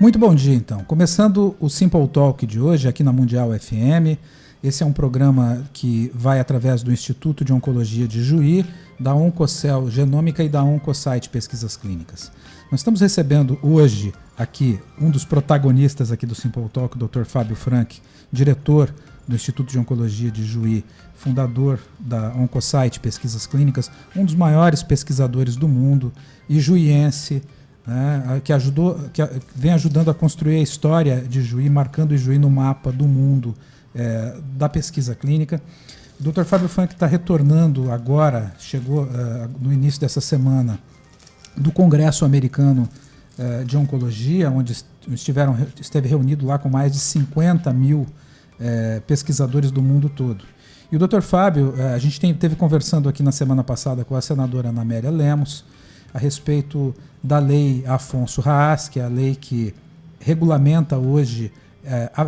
Muito bom dia, então. Começando o Simple Talk de hoje, aqui na Mundial FM. Esse é um programa que vai através do Instituto de Oncologia de Juí, da Oncocell Genômica e da Oncosite Pesquisas Clínicas. Nós estamos recebendo hoje aqui um dos protagonistas aqui do Simple Talk, o Dr. Fábio Franck, diretor do Instituto de Oncologia de Juí, fundador da Oncosite Pesquisas Clínicas, um dos maiores pesquisadores do mundo e juiense, que vem ajudando a construir a história de Juí, marcando o Juí no mapa do mundo da pesquisa clínica. O Dr. Fábio Franck está retornando agora, chegou no início dessa semana, do Congresso Americano de Oncologia, onde esteve reunido lá com mais de 50 mil pesquisadores do mundo todo. E o Dr. Fábio, a gente teve conversando aqui na semana passada com a senadora Ana Amélia Lemos, a respeito da lei Afonso Haas, que é a lei que regulamenta hoje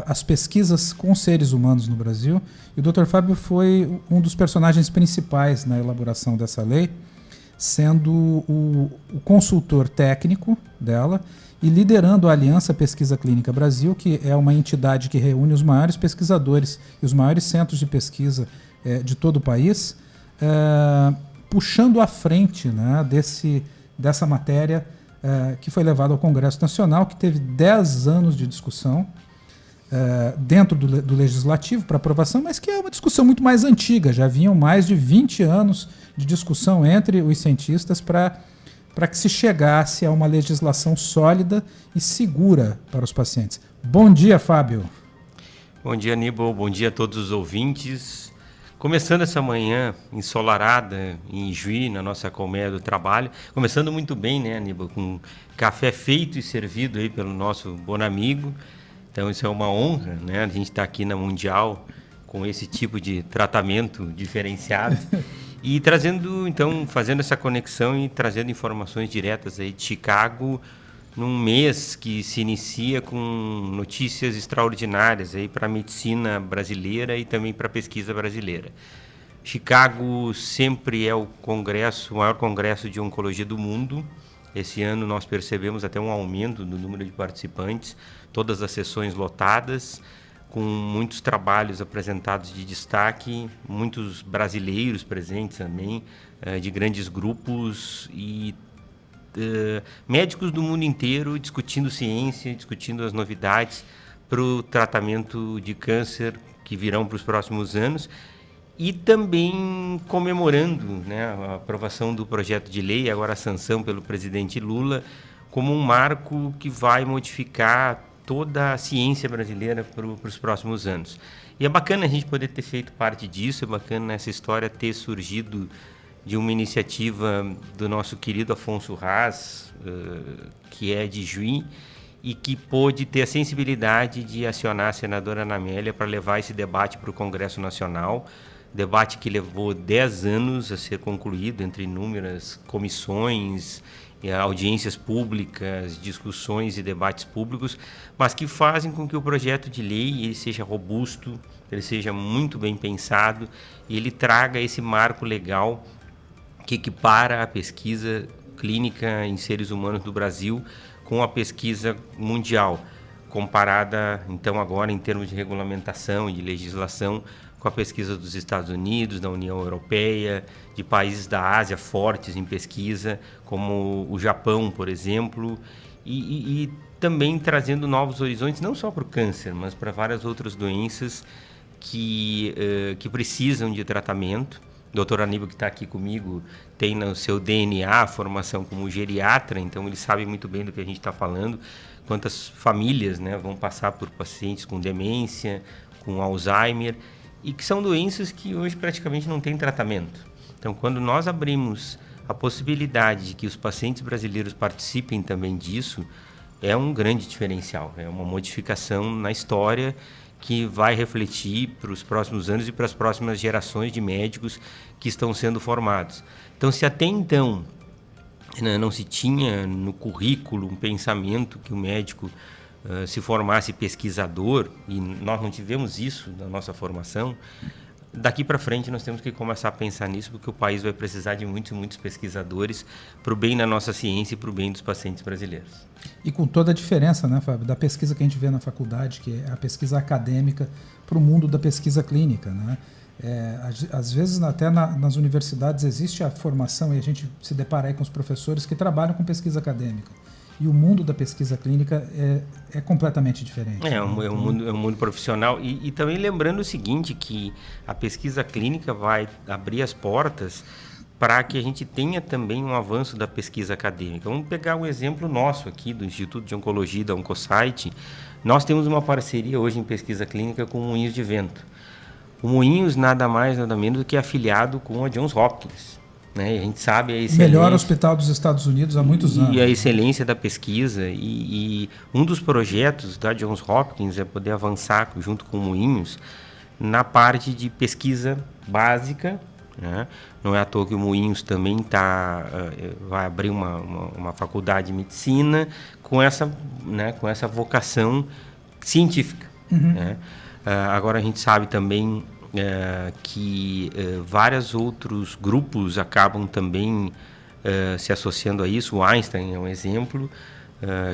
as pesquisas com seres humanos no Brasil. E o Dr. Fábio foi um dos personagens principais na elaboração dessa lei, sendo o consultor técnico dela e liderando a Aliança Pesquisa Clínica Brasil, que é uma entidade que reúne os maiores pesquisadores e os maiores centros de pesquisa de todo o país, puxando à frente, né, dessa matéria que foi levada ao Congresso Nacional, que teve 10 anos de discussão dentro do Legislativo para aprovação, mas que é uma discussão muito mais antiga. Já haviam mais de 20 anos de discussão entre os cientistas para que se chegasse a uma legislação sólida e segura para os pacientes. Bom dia, Fábio. Bom dia, Aníbal. Bom dia a todos os ouvintes. Começando essa manhã ensolarada em Juí, na nossa colmeia do trabalho. Começando muito bem, né, Aníbal? Com café feito e servido aí pelo nosso bom amigo. Então isso é uma honra, né? A gente está aqui na Mundial com esse tipo de tratamento diferenciado. E trazendo, então, fazendo essa conexão e trazendo informações diretas aí de Chicago, num mês que se inicia com notícias extraordinárias aí para a medicina brasileira e também para a pesquisa brasileira. Chicago sempre é o maior congresso de oncologia do mundo. Esse ano nós percebemos até um aumento no número de participantes, todas as sessões lotadas, com muitos trabalhos apresentados de destaque, muitos brasileiros presentes também, de grandes grupos e médicos do mundo inteiro discutindo ciência, discutindo as novidades para o tratamento de câncer que virão para os próximos anos e também comemorando, né, a aprovação do projeto de lei, agora a sanção pelo presidente Lula, como um marco que vai modificar toda a ciência brasileira para os próximos anos. E é bacana a gente poder ter feito parte disso, é bacana essa história ter surgido de uma iniciativa do nosso querido Afonso Haas, que é de Juí, e que pôde ter a sensibilidade de acionar a senadora Ana Amélia para levar esse debate para o Congresso Nacional, debate que levou 10 anos a ser concluído entre inúmeras comissões, audiências públicas, discussões e debates públicos, mas que fazem com que o projeto de lei ele seja robusto, ele seja muito bem pensado e ele traga esse marco legal que equipara a pesquisa clínica em seres humanos do Brasil com a pesquisa mundial, comparada então agora em termos de regulamentação e de legislação com a pesquisa dos Estados Unidos, da União Europeia, de países da Ásia fortes em pesquisa, como o Japão, por exemplo, e também trazendo novos horizontes, não só para o câncer, mas para várias outras doenças que precisam de tratamento. O doutor Aníbal, que está aqui comigo, tem no seu DNA a formação como geriatra, então ele sabe muito bem do que a gente está falando, quantas famílias, né, vão passar por pacientes com demência, com Alzheimer, e que são doenças que hoje praticamente não têm tratamento. Então, quando nós abrimos a possibilidade de que os pacientes brasileiros participem também disso, é um grande diferencial, é uma modificação na história que vai refletir para os próximos anos e para as próximas gerações de médicos que estão sendo formados. Então, se até então não se tinha no currículo um pensamento que o médico se formasse pesquisador, e nós não tivemos isso na nossa formação, daqui para frente nós temos que começar a pensar nisso, porque o país vai precisar de muitos pesquisadores para o bem da nossa ciência e para o bem dos pacientes brasileiros. E com toda a diferença, né, Fábio, da pesquisa que a gente vê na faculdade, que é a pesquisa acadêmica, para o mundo da pesquisa clínica, né? Às vezes, até nas universidades, existe a formação, e a gente se depara aí com os professores que trabalham com pesquisa acadêmica. E o mundo da pesquisa clínica é completamente diferente. É um mundo profissional. E também lembrando o seguinte, que a pesquisa clínica vai abrir as portas para que a gente tenha também um avanço da pesquisa acadêmica. Vamos pegar um exemplo nosso aqui do Instituto de Oncologia da Oncosite. Nós temos uma parceria hoje em pesquisa clínica com o Moinhos de Vento. O Moinhos nada mais, nada menos do que afiliado com a Johns Hopkins. Né? A gente sabe a excelência... Melhor hospital dos Estados Unidos há muitos anos. E a excelência da pesquisa. E um dos projetos da Johns Hopkins é poder avançar junto com o Moinhos na parte de pesquisa básica. Né? Não é à toa que o Moinhos também vai abrir uma faculdade de medicina com essa vocação científica. Uhum. Né? Agora a gente sabe também que vários outros grupos acabam também se associando a isso. O Einstein é um exemplo,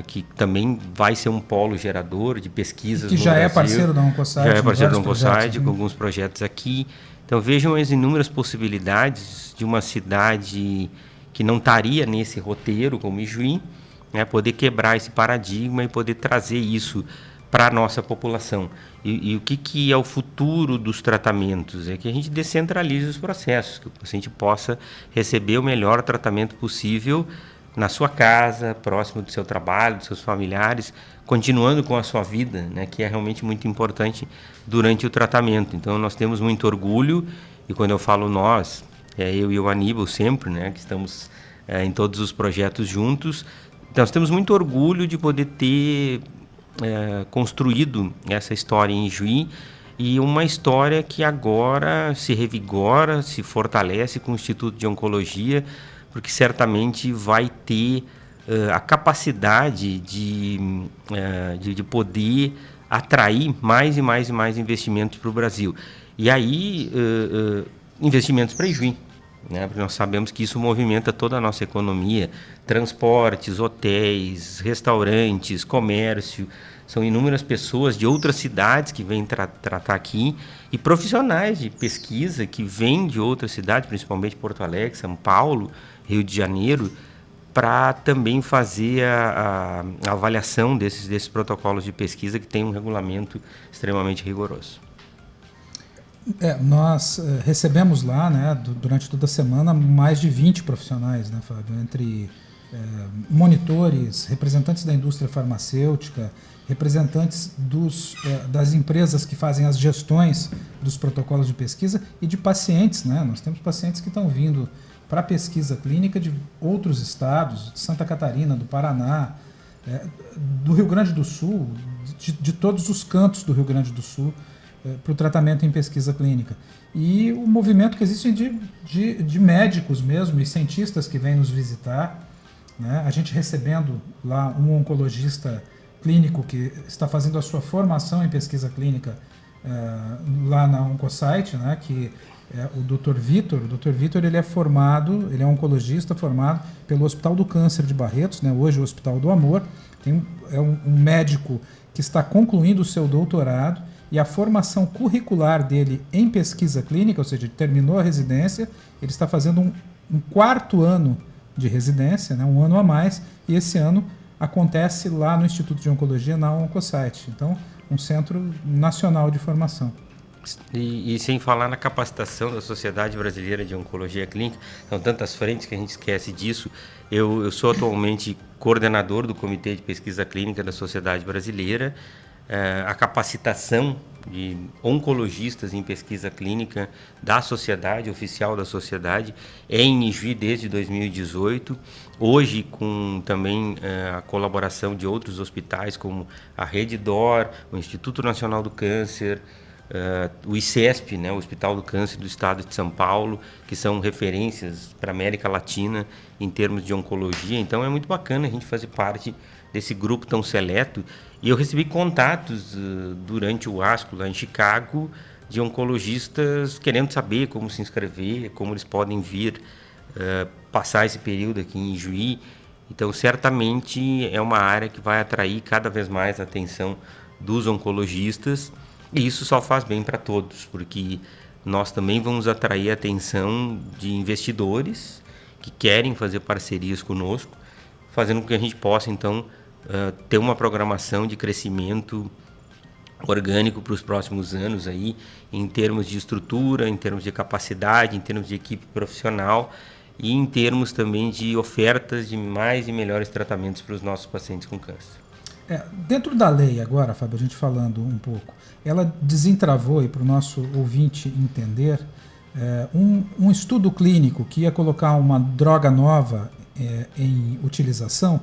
que também vai ser um polo gerador de pesquisas que no já Brasil. É parceiro da Oncosite. Já é parceiro da Oncosite, com alguns projetos aqui. Então vejam as inúmeras possibilidades de uma cidade que não estaria nesse roteiro, como Ijuí, né, poder quebrar esse paradigma e poder trazer isso para a nossa população. E o que é o futuro dos tratamentos? É que a gente descentralize os processos, que o paciente possa receber o melhor tratamento possível na sua casa, próximo do seu trabalho, dos seus familiares, continuando com a sua vida, né, que é realmente muito importante durante o tratamento. Então, nós temos muito orgulho, e quando eu falo nós, eu e o Aníbal sempre, né, que estamos em todos os projetos juntos, então, nós temos muito orgulho de poder ter construído essa história em Ijuí, e uma história que agora se revigora, se fortalece com o Instituto de Oncologia, porque certamente vai ter a capacidade de poder atrair mais e mais investimentos para o Brasil. E aí, investimentos para Ijuí, né? Porque nós sabemos que isso movimenta toda a nossa economia, transportes, hotéis, restaurantes, comércio. São inúmeras pessoas de outras cidades que vêm tratar aqui e profissionais de pesquisa que vêm de outras cidades, principalmente Porto Alegre, São Paulo, Rio de Janeiro, para também fazer a avaliação desses protocolos de pesquisa que tem um regulamento extremamente rigoroso. Nós recebemos lá, né, durante toda a semana, mais de 20 profissionais, né, Fábio, entre monitores, representantes da indústria farmacêutica, representantes das empresas que fazem as gestões dos protocolos de pesquisa e de pacientes, né? Nós temos pacientes que estão vindo para pesquisa clínica de outros estados, de Santa Catarina, do Paraná, do Rio Grande do Sul, de todos os cantos do Rio Grande do Sul, para o tratamento em pesquisa clínica. E o movimento que existe de médicos mesmo e cientistas que vêm nos visitar, né? A gente recebendo lá um oncologista clínico que está fazendo a sua formação em pesquisa clínica lá na Oncosite, né? Que é o Dr. Vitor. O Dr. Vitor, ele é oncologista formado pelo Hospital do Câncer de Barretos, né? Hoje o Hospital do Amor. É um médico que está concluindo o seu doutorado, e a formação curricular dele em pesquisa clínica, ou seja, terminou a residência, ele está fazendo um quarto ano de residência, né, um ano a mais, e esse ano acontece lá no Instituto de Oncologia, na Oncosite. Então, um centro nacional de formação. E sem falar na capacitação da Sociedade Brasileira de Oncologia Clínica, são tantas frentes que a gente esquece disso. Eu sou atualmente coordenador do Comitê de Pesquisa Clínica da Sociedade Brasileira. A capacitação de oncologistas em pesquisa clínica da sociedade, oficial da sociedade, é em Ijuí desde 2018. Hoje, com também a colaboração de outros hospitais, como a Rede DOR, o Instituto Nacional do Câncer, o ICESP, né, o Hospital do Câncer do Estado de São Paulo, que são referências para a América Latina em termos de oncologia. Então, é muito bacana a gente fazer parte desse grupo tão seleto. E eu recebi contatos durante o ASCO lá em Chicago de oncologistas querendo saber como se inscrever, como eles podem vir passar esse período aqui em Juí. Então, certamente é uma área que vai atrair cada vez mais a atenção dos oncologistas, e isso só faz bem para todos, porque nós também vamos atrair a atenção de investidores que querem fazer parcerias conosco, fazendo com que a gente possa, então, ter uma programação de crescimento orgânico para os próximos anos, aí, em termos de estrutura, em termos de capacidade, em termos de equipe profissional e em termos também de ofertas de mais e melhores tratamentos para os nossos pacientes com câncer. Dentro da lei agora, Fábio, a gente falando um pouco, ela desentravou, e para o nosso ouvinte entender, um estudo clínico que ia colocar uma droga nova em utilização,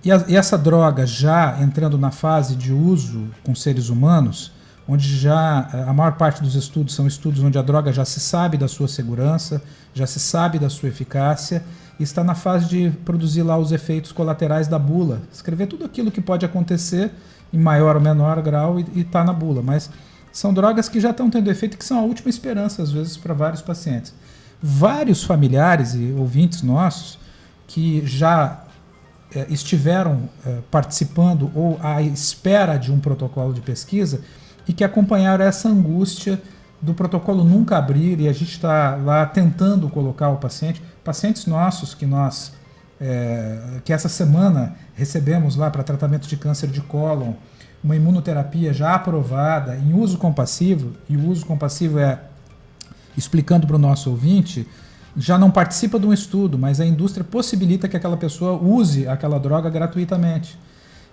e essa droga já entrando na fase de uso com seres humanos, onde já a maior parte dos estudos são estudos onde a droga já se sabe da sua segurança, já se sabe da sua eficácia, e está na fase de produzir lá os efeitos colaterais da bula, escrever tudo aquilo que pode acontecer em maior ou menor grau e está na bula, mas são drogas que já estão tendo efeito e que são a última esperança, às vezes, para vários pacientes. Vários familiares e ouvintes nossos que já estiveram participando ou à espera de um protocolo de pesquisa e que acompanharam essa angústia do protocolo nunca abrir, e a gente está lá tentando colocar o paciente, pacientes nossos que essa semana recebemos lá para tratamento de câncer de cólon, uma imunoterapia já aprovada em uso compassivo, e o uso compassivo explicando para o nosso ouvinte, já não participa de um estudo, mas a indústria possibilita que aquela pessoa use aquela droga gratuitamente.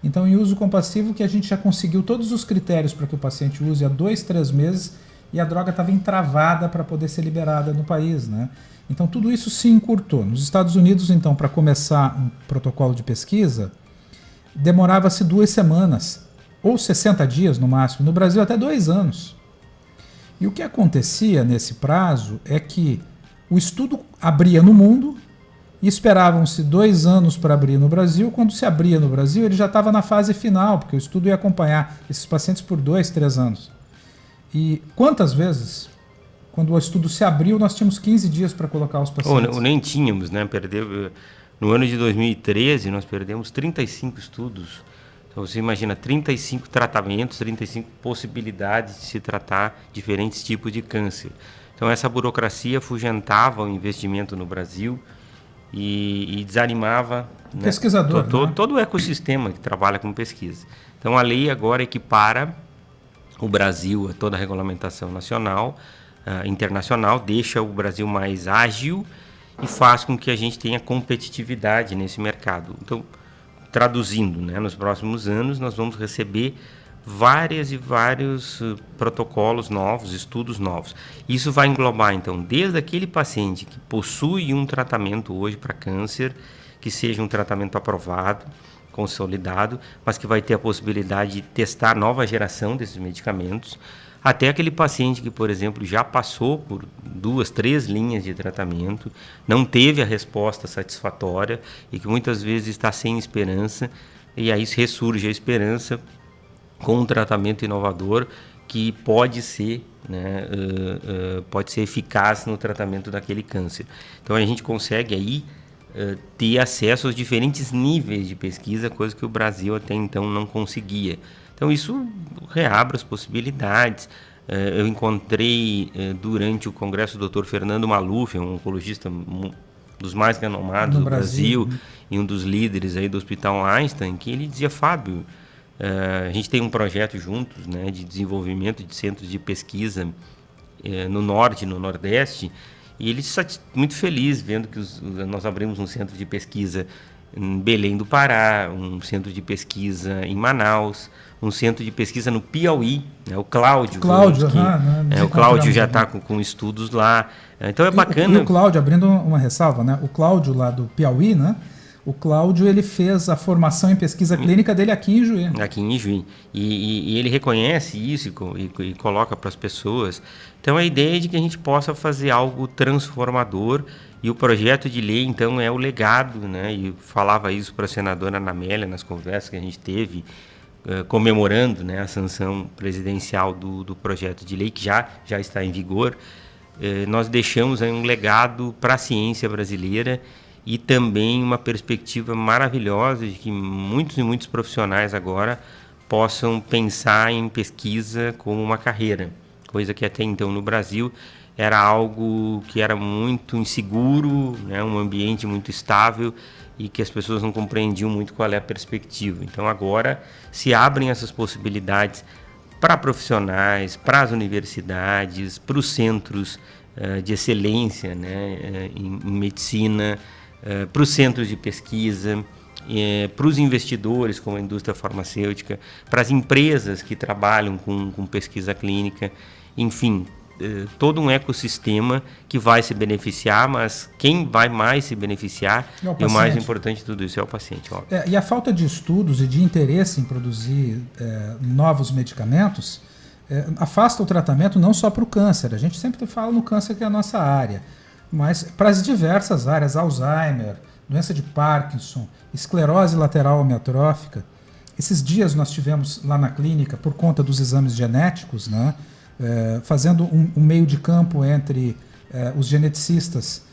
Então, em uso compassivo, que a gente já conseguiu todos os critérios para que o paciente use há 2-3 meses, e a droga estava entravada para poder ser liberada no país, né? Então, tudo isso se encurtou. Nos Estados Unidos, então, para começar um protocolo de pesquisa, demorava-se 2 semanas, ou 60 dias no máximo. No Brasil, até 2 anos. E o que acontecia nesse prazo é que o estudo abria no mundo e esperavam-se 2 anos para abrir no Brasil. Quando se abria no Brasil, ele já estava na fase final, porque o estudo ia acompanhar esses pacientes por 2-3 anos. E quantas vezes, quando o estudo se abriu, nós tínhamos 15 dias para colocar os pacientes? Ou nem tínhamos, né? No ano de 2013, nós perdemos 35 estudos. Então, você imagina 35 tratamentos, 35 possibilidades de se tratar diferentes tipos de câncer. Então, essa burocracia afugentava o investimento no Brasil e desanimava, né, pesquisador, todo o ecossistema que trabalha com pesquisa. Então, a lei agora equipara o Brasil a toda a regulamentação nacional, internacional, deixa o Brasil mais ágil e faz com que a gente tenha competitividade nesse mercado. Então, traduzindo, né, nos próximos anos nós vamos receber vários protocolos novos, estudos novos. Isso vai englobar, então, desde aquele paciente que possui um tratamento hoje para câncer, que seja um tratamento aprovado, consolidado, mas que vai ter a possibilidade de testar nova geração desses medicamentos, até aquele paciente que, por exemplo, já passou por 2-3 linhas de tratamento, não teve a resposta satisfatória e que muitas vezes está sem esperança, e aí ressurge a esperança com um tratamento inovador que pode ser, né, pode ser eficaz no tratamento daquele câncer. Então a gente consegue aí ter acesso aos diferentes níveis de pesquisa, coisa que o Brasil até então não conseguia. Então isso reabre as possibilidades. Eu encontrei durante o congresso o Dr. Fernando Maluf, um oncologista dos mais renomados do Brasil e um dos líderes aí do Hospital Einstein, que ele dizia: Fábio, a gente tem um projeto juntos, né, de desenvolvimento de centros de pesquisa no Norte e no Nordeste, e ele está muito feliz vendo que nós abrimos um centro de pesquisa em Belém do Pará, um centro de pesquisa em Manaus, um centro de pesquisa no Piauí, né, o Cláudio. O Cláudio já está com estudos lá. Então é bacana. E o Cláudio, abrindo uma ressalva, né, o Cláudio lá do Piauí, né? O Cláudio, ele fez a formação em pesquisa clínica dele aqui em Juí. Aqui em Juí. E ele reconhece isso e coloca para as pessoas. Então, a ideia é de que a gente possa fazer algo transformador, e o projeto de lei, então, é o legado, né? E falava isso para a senadora Ana Amélia nas conversas que a gente teve, comemorando, né, a sanção presidencial do projeto de lei, que já está em vigor, nós deixamos aí um legado para a ciência brasileira e também uma perspectiva maravilhosa de que muitos e muitos profissionais agora possam pensar em pesquisa como uma carreira, coisa que até então no Brasil era algo que era muito inseguro, né, um ambiente muito estável e que as pessoas não compreendiam muito qual é a perspectiva. Então agora se abrem essas possibilidades para profissionais, para as universidades, para os centros de excelência, né, em medicina, para os centros de pesquisa, para os investidores como a indústria farmacêutica, para as empresas que trabalham com pesquisa clínica, enfim, todo um ecossistema que vai se beneficiar, mas quem vai mais se beneficiar e o mais importante de tudo isso é o paciente. E a falta de estudos e de interesse em produzir novos medicamentos afasta o tratamento não só para o câncer, a gente sempre fala no câncer que é a nossa área, mas para as diversas áreas, Alzheimer, doença de Parkinson, esclerose lateral amiotrófica. Esses dias nós tivemos lá na clínica, por conta dos exames genéticos, né, fazendo um meio de campo entre os geneticistas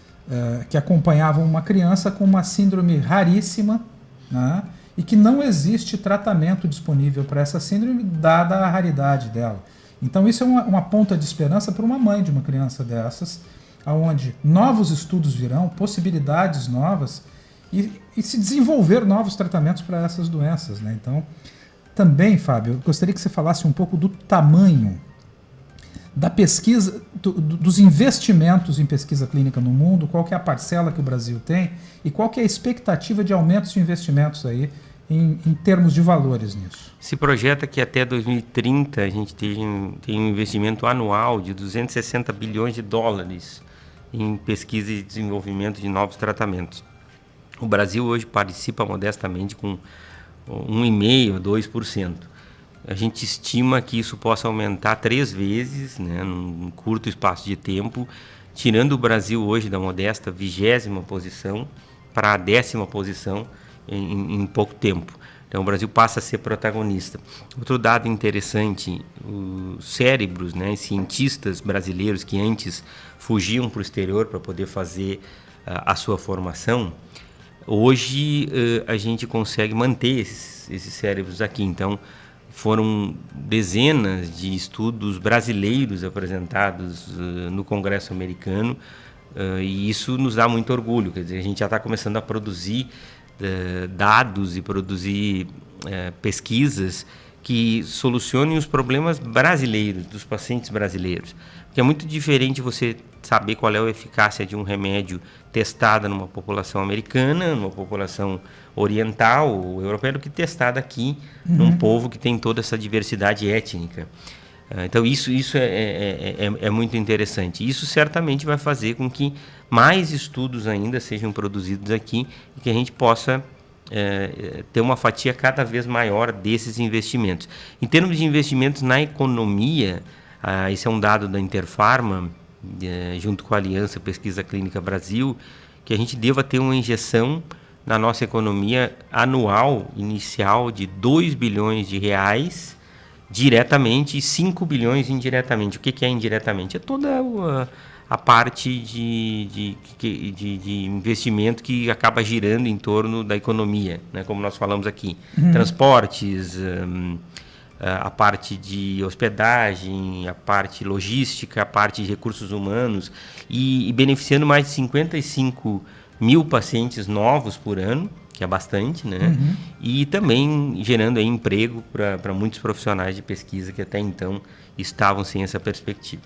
que acompanhavam uma criança com uma síndrome raríssima, né, e que não existe tratamento disponível para essa síndrome, dada a raridade dela. Então isso é uma ponta de esperança para uma mãe de uma criança dessas, onde novos estudos virão, possibilidades novas e se desenvolver novos tratamentos para essas doenças, né? Então, também, Fábio, eu gostaria que você falasse um pouco do tamanho da pesquisa, dos investimentos em pesquisa clínica no mundo, qual que é a parcela que o Brasil tem e qual que é a expectativa de aumentos de investimentos aí em termos de valores nisso. Se projeta que até 2030 a gente tem um investimento anual de 260 bilhões de dólares em pesquisa e desenvolvimento de novos tratamentos. O Brasil hoje participa modestamente com 1,5% a 2%. A gente estima que isso possa aumentar 3 vezes, né, num curto espaço de tempo, tirando o Brasil hoje da modesta 20ª posição para a 10ª posição em pouco tempo. Então o Brasil passa a ser protagonista. Outro dado interessante, os cérebros, né, cientistas brasileiros que antes fugiam para o exterior para poder fazer a sua formação, hoje a gente consegue manter esses cérebros aqui. Então foram dezenas de estudos brasileiros apresentados no Congresso americano e isso nos dá muito orgulho. Quer dizer, a gente já está começando a produzir dados e produzir pesquisas que solucionem os problemas brasileiros, dos pacientes brasileiros. Porque é muito diferente você saber qual é a eficácia de um remédio testada numa população americana, numa população oriental ou europeia, do que testada aqui num povo que tem toda essa diversidade étnica. Então isso é muito interessante. Isso certamente vai fazer com que mais estudos ainda sejam produzidos aqui e que a gente possa ter uma fatia cada vez maior desses investimentos. Em termos de investimentos na economia, esse é um dado da Interpharma, junto com a Aliança Pesquisa Clínica Brasil, que a gente deva ter uma injeção na nossa economia anual inicial de 2 bilhões de reais diretamente e 5 bilhões indiretamente. O que é indiretamente? É toda a parte de investimento que acaba girando em torno da economia, né? Como nós falamos aqui. Transportes, a parte de hospedagem, a parte logística, a parte de recursos humanos e beneficiando mais de 55 mil pacientes novos por ano, que é bastante, né? E também gerando aí emprego para muitos profissionais de pesquisa que até então estavam sem essa perspectiva.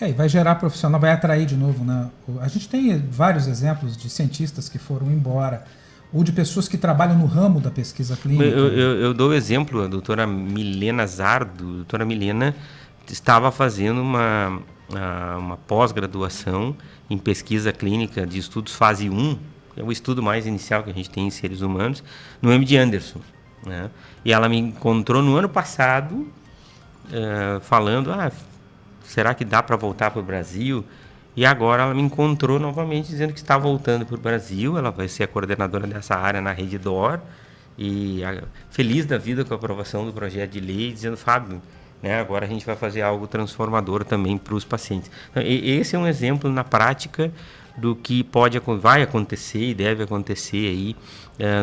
E vai gerar profissional, vai atrair de novo, né? A gente tem vários exemplos de cientistas que foram embora, ou de pessoas que trabalham no ramo da pesquisa clínica. Eu dou o exemplo, a doutora Milena Zardo. A doutora Milena estava fazendo uma pós-graduação em pesquisa clínica de estudos fase 1, que é o estudo mais inicial que a gente tem em seres humanos, no MD Anderson, né? E ela me encontrou no ano passado falando, será que dá para voltar para o Brasil? E agora ela me encontrou novamente dizendo que está voltando para o Brasil. Ela vai ser a coordenadora dessa área na Rede DOR feliz da vida com a aprovação do projeto de lei, dizendo, Fábio, né, agora a gente vai fazer algo transformador também para os pacientes. Então, esse é um exemplo na prática do que vai acontecer e deve acontecer aí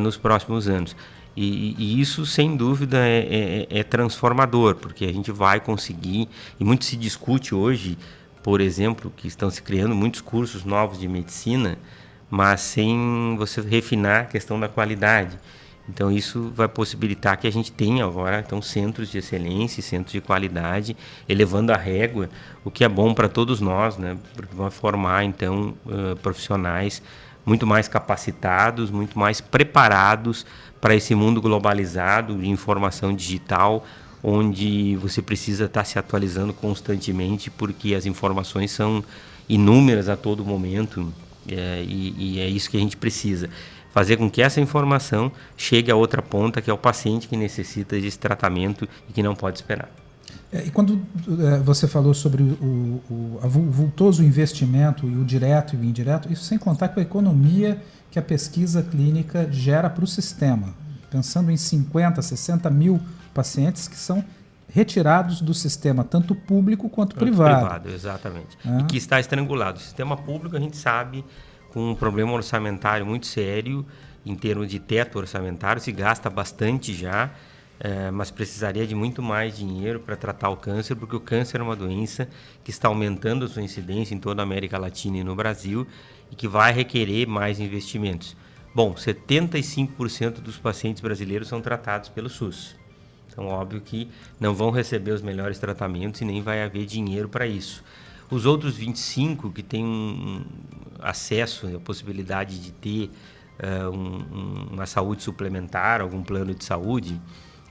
nos próximos anos. E isso, sem dúvida, é transformador, porque a gente vai conseguir, e muito se discute hoje, por exemplo, que estão se criando muitos cursos novos de medicina, mas sem você refinar a questão da qualidade. Então, isso vai possibilitar que a gente tenha agora então, centros de excelência, centros de qualidade, elevando a régua, o que é bom para todos nós, né? Porque vai formar, então, profissionais muito mais capacitados, muito mais preparados para esse mundo globalizado de informação digital, onde você precisa estar se atualizando constantemente, porque as informações são inúmeras a todo momento, e é isso que a gente precisa. Fazer com que essa informação chegue a outra ponta, que é o paciente que necessita desse tratamento e que não pode esperar. E quando você falou sobre o vultoso investimento e o direto e o indireto, isso sem contar com a economia que a pesquisa clínica gera para o sistema. Pensando em 50, 60 mil pacientes que são retirados do sistema, tanto público quanto privado. Exatamente. E que está estrangulado. O sistema público, a gente sabe, com um problema orçamentário muito sério, em termos de teto orçamentário, se gasta bastante já, mas precisaria de muito mais dinheiro para tratar o câncer, porque o câncer é uma doença que está aumentando a sua incidência em toda a América Latina e no Brasil e que vai requerer mais investimentos. Bom, 75% dos pacientes brasileiros são tratados pelo SUS. Então, óbvio que não vão receber os melhores tratamentos e nem vai haver dinheiro para isso. Os outros 25% que têm acesso, a possibilidade de ter uma saúde suplementar, algum plano de saúde,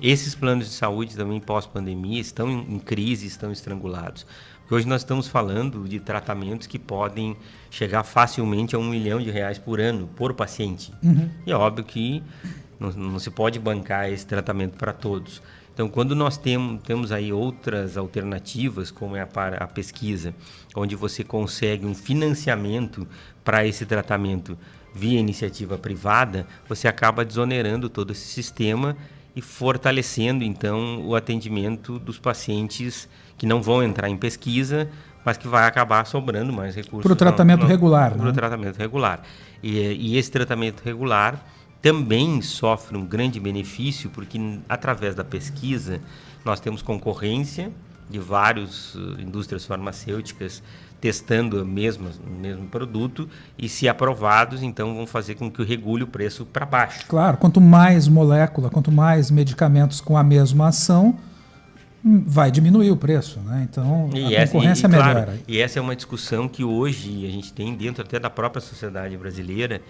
esses planos de saúde também pós-pandemia estão em crise, estão estrangulados. Porque hoje nós estamos falando de tratamentos que podem chegar facilmente a R$1 milhão por ano, por paciente. E é óbvio que não se pode bancar esse tratamento para todos. Então, quando nós temos aí outras alternativas, como é a pesquisa, onde você consegue um financiamento para esse tratamento via iniciativa privada, você acaba desonerando todo esse sistema e fortalecendo, então, o atendimento dos pacientes que não vão entrar em pesquisa, mas que vai acabar sobrando mais recursos. Para o tratamento regular. Para o tratamento regular. E esse tratamento regular também sofre um grande benefício, porque através da pesquisa nós temos concorrência de várias indústrias farmacêuticas testando o mesmo produto e, se aprovados, então vão fazer com que regule o preço para baixo. Claro, quanto mais molécula, quanto mais medicamentos com a mesma ação, vai diminuir o preço, né? Então a concorrência melhora. Claro, e essa é uma discussão que hoje a gente tem dentro até da própria sociedade brasileira,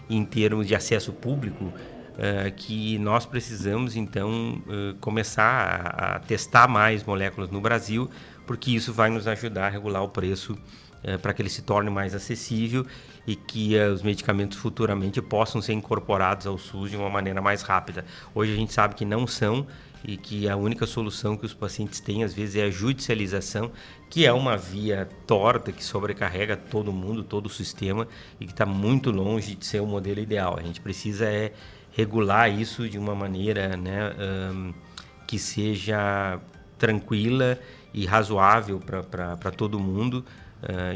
em termos de acesso público, que nós precisamos, então, começar a testar mais moléculas no Brasil, porque isso vai nos ajudar a regular o preço para que ele se torne mais acessível e que os medicamentos futuramente possam ser incorporados ao SUS de uma maneira mais rápida. Hoje a gente sabe que não são, e que a única solução que os pacientes têm, às vezes, é a judicialização, que é uma via torta que sobrecarrega todo mundo, todo o sistema, e que está muito longe de ser o modelo ideal. A gente precisa regular isso de uma maneira, né, que seja tranquila e razoável para todo mundo,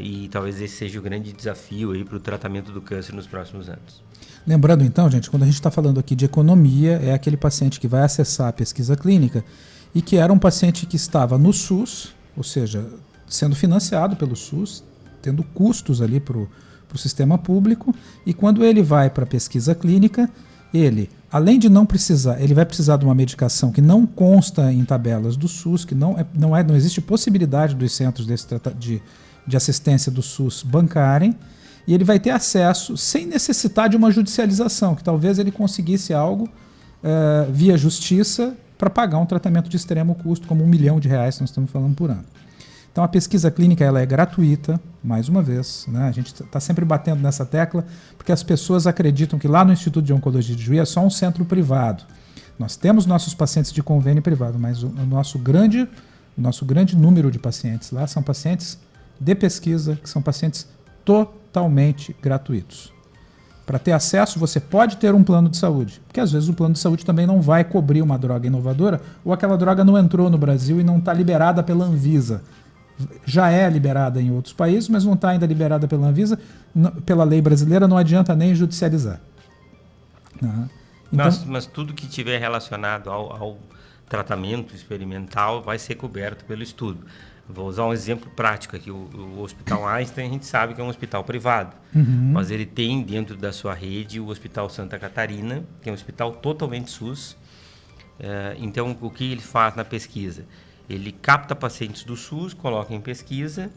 e talvez esse seja o grande desafio para o tratamento do câncer nos próximos anos. Lembrando então, gente, quando a gente está falando aqui de economia, é aquele paciente que vai acessar a pesquisa clínica e que era um paciente que estava no SUS, ou seja, sendo financiado pelo SUS, tendo custos ali para o sistema público, e quando ele vai para a pesquisa clínica, ele, além de não precisar, ele vai precisar de uma medicação que não consta em tabelas do SUS, que não existe possibilidade dos centros de assistência do SUS bancarem, e ele vai ter acesso sem necessitar de uma judicialização, que talvez ele conseguisse algo via justiça para pagar um tratamento de extremo custo, como R$1 milhão que nós estamos falando por ano. Então a pesquisa clínica ela é gratuita, mais uma vez, né? A gente está sempre batendo nessa tecla, porque as pessoas acreditam que lá no Instituto de Oncologia de Juí é só um centro privado. Nós temos nossos pacientes de convênio privado, mas o nosso grande número de pacientes lá são pacientes de pesquisa, que são pacientes totalmente gratuitos. Para ter acesso, você pode ter um plano de saúde, porque às vezes o plano de saúde também não vai cobrir uma droga inovadora ou aquela droga não entrou no Brasil e não está liberada pela Anvisa. Já é liberada em outros países, mas não está ainda liberada pela Anvisa. Pela lei brasileira, não adianta nem judicializar. Então, mas tudo que tiver relacionado ao tratamento experimental vai ser coberto pelo estudo. Vou usar um exemplo prático aqui. O Hospital Einstein, a gente sabe que é um hospital privado, mas ele tem dentro da sua rede o Hospital Santa Catarina, que é um hospital totalmente SUS. Então, o que ele faz na pesquisa? Ele capta pacientes do SUS, coloca em pesquisa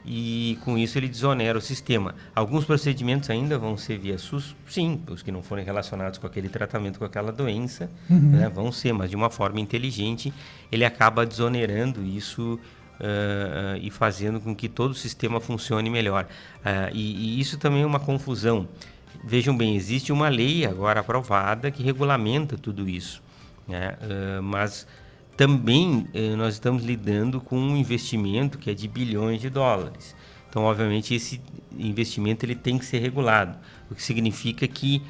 e, com isso, ele desonera o sistema. Alguns procedimentos ainda vão ser via SUS? Sim, os que não forem relacionados com aquele tratamento, com aquela doença, né, vão ser, mas de uma forma inteligente, ele acaba desonerando isso e fazendo com que todo o sistema funcione melhor. E isso também é uma confusão. Vejam bem, existe uma lei agora aprovada que regulamenta tudo isso, né? Mas também nós estamos lidando com um investimento que é de bilhões de dólares. Então, obviamente, esse investimento ele tem que ser regulado, o que significa que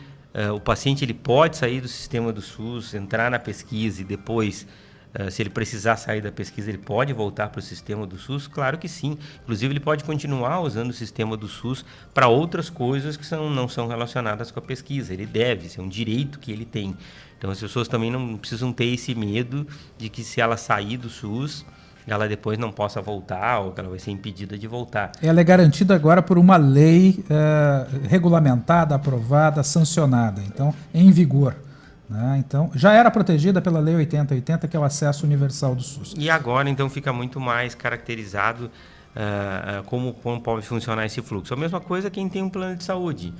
o paciente ele pode sair do sistema do SUS, entrar na pesquisa e depois, se ele precisar sair da pesquisa, ele pode voltar para o sistema do SUS? Claro que sim. Inclusive, ele pode continuar usando o sistema do SUS para outras coisas que não são relacionadas com a pesquisa. Ele deve, isso é um direito que ele tem. Então, as pessoas também não precisam ter esse medo de que, se ela sair do SUS, ela depois não possa voltar ou que ela vai ser impedida de voltar. Ela é garantida agora por uma lei regulamentada, aprovada, sancionada, então em vigor. Né? Então, já era protegida pela Lei 8080, que é o acesso universal do SUS. E agora, então, fica muito mais caracterizado como pode funcionar esse fluxo. A mesma coisa quem tem um plano de saúde.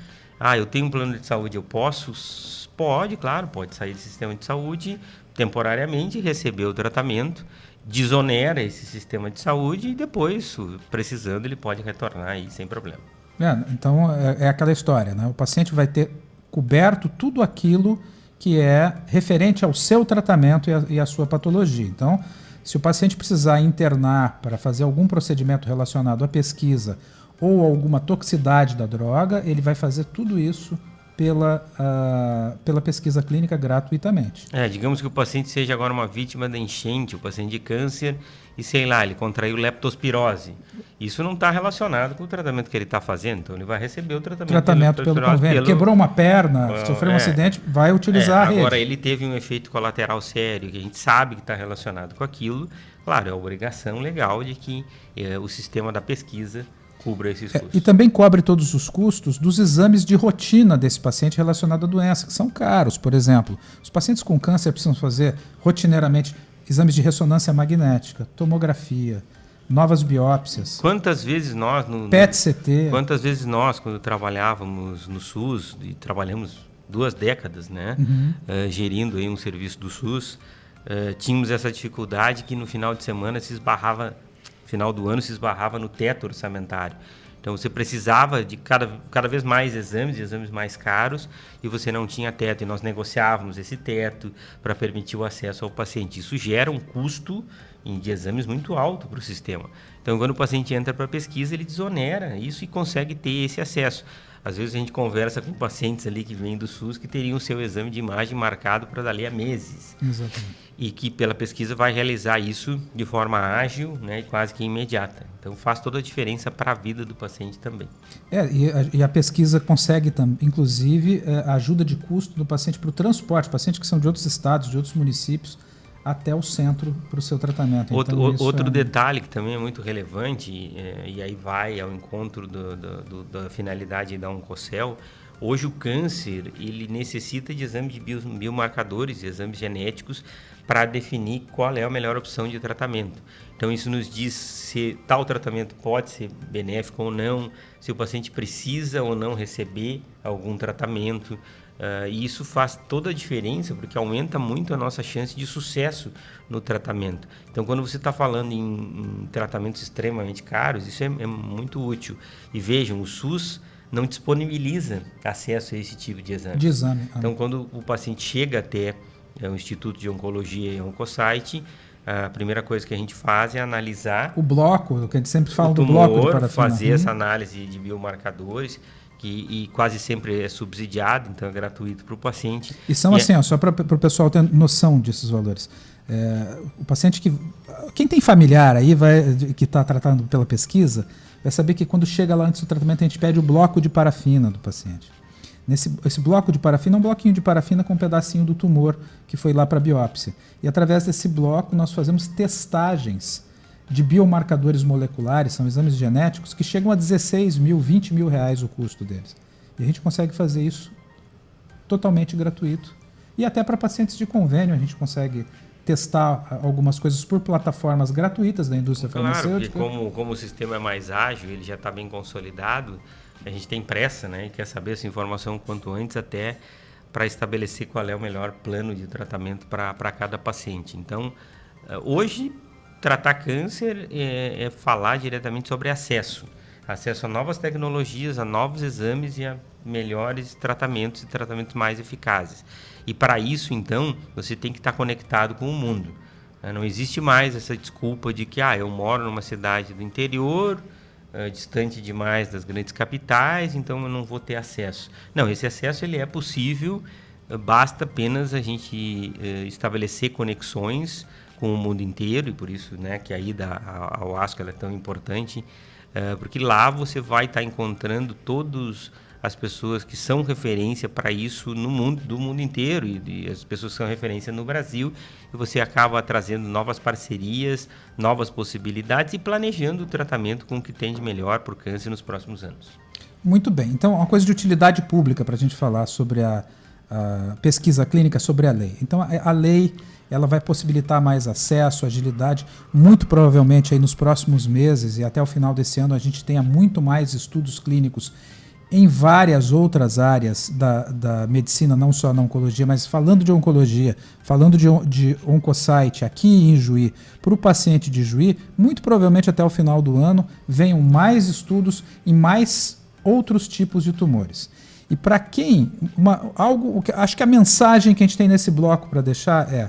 Eu tenho um plano de saúde, eu posso? Pode, claro, pode sair do sistema de saúde temporariamente, receber o tratamento, desonera esse sistema de saúde e depois, precisando, ele pode retornar aí sem problema. Então, é aquela história, né? O paciente vai ter coberto tudo aquilo que é referente ao seu tratamento e à sua patologia. Então, se o paciente precisar internar para fazer algum procedimento relacionado à pesquisa ou alguma toxicidade da droga, ele vai fazer tudo isso pela pesquisa clínica gratuitamente. Digamos que o paciente seja agora uma vítima da enchente, o paciente de câncer, e sei lá, ele contraiu leptospirose. Isso não está relacionado com o tratamento que ele está fazendo, então ele vai receber o tratamento pelo convênio. Quebrou uma perna, sofreu um acidente, vai utilizar a rede. Agora, ele teve um efeito colateral sério, que a gente sabe que está relacionado com aquilo. Claro, é a obrigação legal de que o sistema da pesquisa cubra esses custos. E também cobre todos os custos dos exames de rotina desse paciente relacionado à doença, que são caros. Por exemplo, os pacientes com câncer precisam fazer rotineiramente exames de ressonância magnética, tomografia, novas biópsias. Quantas vezes nós... PET-CT. Quantas vezes nós, quando trabalhávamos no SUS, e trabalhamos 2 décadas, né, gerindo aí um serviço do SUS, tínhamos essa dificuldade que no final de semana final do ano se esbarrava no teto orçamentário. Então, você precisava de cada vez mais exames mais caros, e você não tinha teto. E nós negociávamos esse teto para permitir o acesso ao paciente. Isso gera um custo de exames muito alto para o sistema. Então, quando o paciente entra para a pesquisa, ele desonera isso e consegue ter esse acesso. Às vezes a gente conversa com pacientes ali que vêm do SUS que teriam o seu exame de imagem marcado para dali a meses. Exatamente. E que pela pesquisa vai realizar isso de forma ágil, né, e quase que imediata. Então faz toda a diferença para a vida do paciente também. E a pesquisa consegue, inclusive, a ajuda de custo do paciente para o transporte, pacientes que são de outros estados, de outros municípios, até o centro para o seu tratamento. Outro detalhe que também é muito relevante, e aí vai ao encontro da finalidade da Oncocell. Hoje o câncer ele necessita de exames de biomarcadores, de exames genéticos, para definir qual é a melhor opção de tratamento. Então isso nos diz se tal tratamento pode ser benéfico ou não, se o paciente precisa ou não receber algum tratamento. E isso faz toda a diferença, porque aumenta muito a nossa chance de sucesso no tratamento. Então, quando você está falando em tratamentos extremamente caros, isso é muito útil. E vejam, o SUS não disponibiliza acesso a esse tipo de exame. Então, quando o paciente chega até o Instituto de Oncologia e Oncosite, a primeira coisa que a gente faz é analisar o bloco, que a gente sempre fala do bloco tumor, fazer essa análise de biomarcadores, e quase sempre é subsidiado, então é gratuito para o paciente. E são só para o pessoal ter noção desses valores. O paciente quem tem familiar aí que está tratando pela pesquisa, vai saber que quando chega lá antes do tratamento, a gente pede o bloco de parafina do paciente. Esse bloco de parafina é um bloquinho de parafina com um pedacinho do tumor que foi lá para a biópsia. E através desse bloco nós fazemos testagens de biomarcadores moleculares, são exames genéticos, que chegam a 16 mil, 20 mil reais o custo deles. E a gente consegue fazer isso totalmente gratuito. E até para pacientes de convênio a gente consegue testar algumas coisas por plataformas gratuitas da indústria farmacêutica. Porque como o sistema é mais ágil, ele já está bem consolidado, a gente tem pressa, né, e quer saber essa informação quanto antes, até para estabelecer qual é o melhor plano de tratamento para cada paciente. Então, hoje, tratar câncer é falar diretamente sobre acesso a novas tecnologias, a novos exames e a melhores tratamentos e tratamentos mais eficazes. E para isso, então, você tem que estar conectado com o mundo. Não existe mais essa desculpa de que eu moro numa cidade do interior, distante demais das grandes capitais, então eu não vou ter acesso. Não, esse acesso ele é possível, basta apenas a gente estabelecer conexões com o mundo inteiro, e por isso, né, que a ida ao ASCO ela é tão importante, porque lá você vai estar encontrando todas as pessoas que são referência para isso no mundo, do mundo inteiro, e as pessoas que são referência no Brasil, e você acaba trazendo novas parcerias, novas possibilidades e planejando o tratamento com o que tem de melhor para o câncer nos próximos anos. Muito bem. Então, uma coisa de utilidade pública para a gente falar sobre a pesquisa clínica, sobre a lei. Então, a lei ela vai possibilitar mais acesso, agilidade. Muito provavelmente aí nos próximos meses e até o final desse ano a gente tenha muito mais estudos clínicos em várias outras áreas da medicina, não só na oncologia, mas falando de oncologia, falando de oncosite aqui em Juí, para o paciente de Juí, muito provavelmente até o final do ano venham mais estudos em mais outros tipos de tumores. E para quem, acho que a mensagem que a gente tem nesse bloco para deixar é: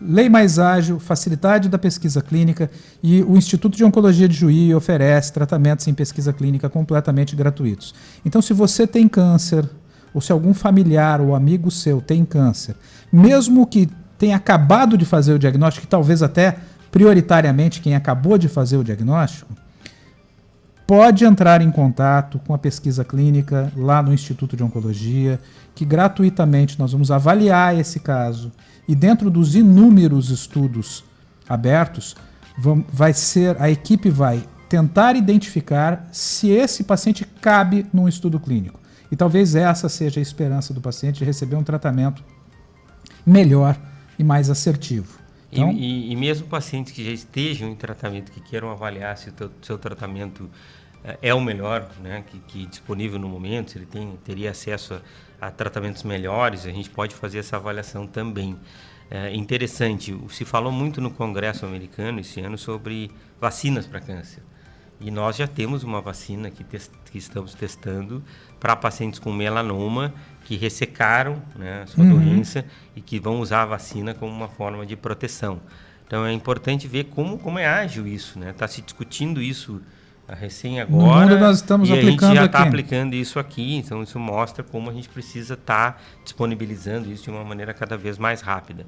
lei mais ágil, facilidade da pesquisa clínica, e o Instituto de Oncologia de Juí oferece tratamentos em pesquisa clínica completamente gratuitos. Então, se você tem câncer, ou se algum familiar ou amigo seu tem câncer, mesmo que tenha acabado de fazer o diagnóstico, que talvez até prioritariamente quem acabou de fazer o diagnóstico, pode entrar em contato com a pesquisa clínica lá no Instituto de Oncologia, que gratuitamente nós vamos avaliar esse caso. E dentro dos inúmeros estudos abertos, a equipe vai tentar identificar se esse paciente cabe num estudo clínico. E talvez essa seja a esperança do paciente de receber um tratamento melhor e mais assertivo. Então, e mesmo pacientes que já estejam em tratamento, que queiram avaliar se o seu tratamento é o melhor, né, que disponível no momento, se ele teria acesso a tratamentos melhores, a gente pode fazer essa avaliação também. Interessante, se falou muito no Congresso americano esse ano sobre vacinas para câncer. E nós já temos uma vacina que estamos testando para pacientes com melanoma que ressecaram, né, a sua doença e que vão usar a vacina como uma forma de proteção. Então é importante ver como é ágil isso, né? Está se discutindo isso recém agora, no mundo nós estamos e a gente já está aqui. aplicando isso aqui, então isso mostra como a gente precisa estar disponibilizando isso de uma maneira cada vez mais rápida.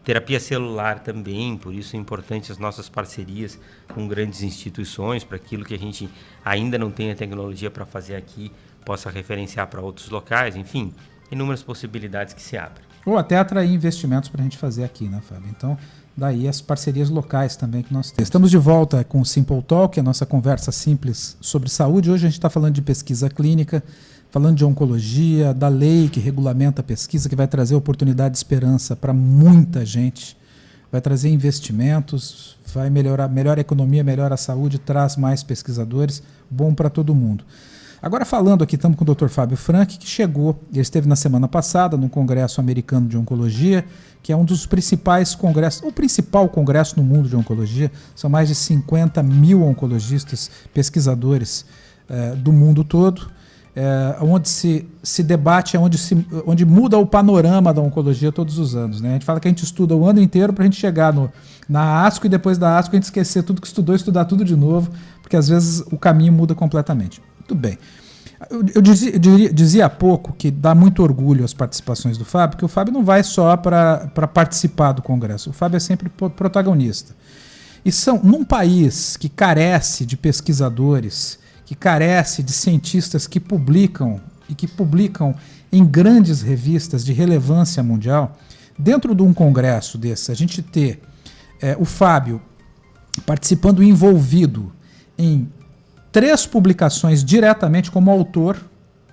Terapia celular também, por isso é importante as nossas parcerias com grandes instituições, para aquilo que a gente ainda não tem a tecnologia para fazer aqui, possa referenciar para outros locais, enfim, inúmeras possibilidades que se abrem. Ou até atrair investimentos para a gente fazer aqui, né, Fábio? Então, daí as parcerias locais também que nós temos. Estamos de volta com o Simple Talk, a nossa conversa simples sobre saúde. Hoje a gente está falando de pesquisa clínica, falando de oncologia, da lei que regulamenta a pesquisa, que vai trazer oportunidade de esperança para muita gente, vai trazer investimentos, vai melhor a economia, melhora a saúde, traz mais pesquisadores, bom para todo mundo. Agora falando aqui, estamos com o Dr. Fábio Frank, que chegou, ele esteve na semana passada no Congresso Americano de Oncologia, que é um dos principais congressos, o principal congresso no mundo de oncologia. São mais de 50 mil oncologistas, pesquisadores do mundo todo, onde se debate, onde muda o panorama da oncologia todos os anos, né? A gente fala que a gente estuda o ano inteiro para a gente chegar na ASCO, e depois da ASCO a gente esquecer tudo que estudou, estudar tudo de novo, porque às vezes o caminho muda completamente. Muito bem. Eu dizia há pouco que dá muito orgulho as participações do Fábio, porque o Fábio não vai só para participar do Congresso, o Fábio é sempre protagonista. E num país que carece de pesquisadores, que carece de cientistas que publicam em grandes revistas de relevância mundial, dentro de um congresso desse, a gente ter o Fábio participando envolvido em 3 publicações diretamente como autor,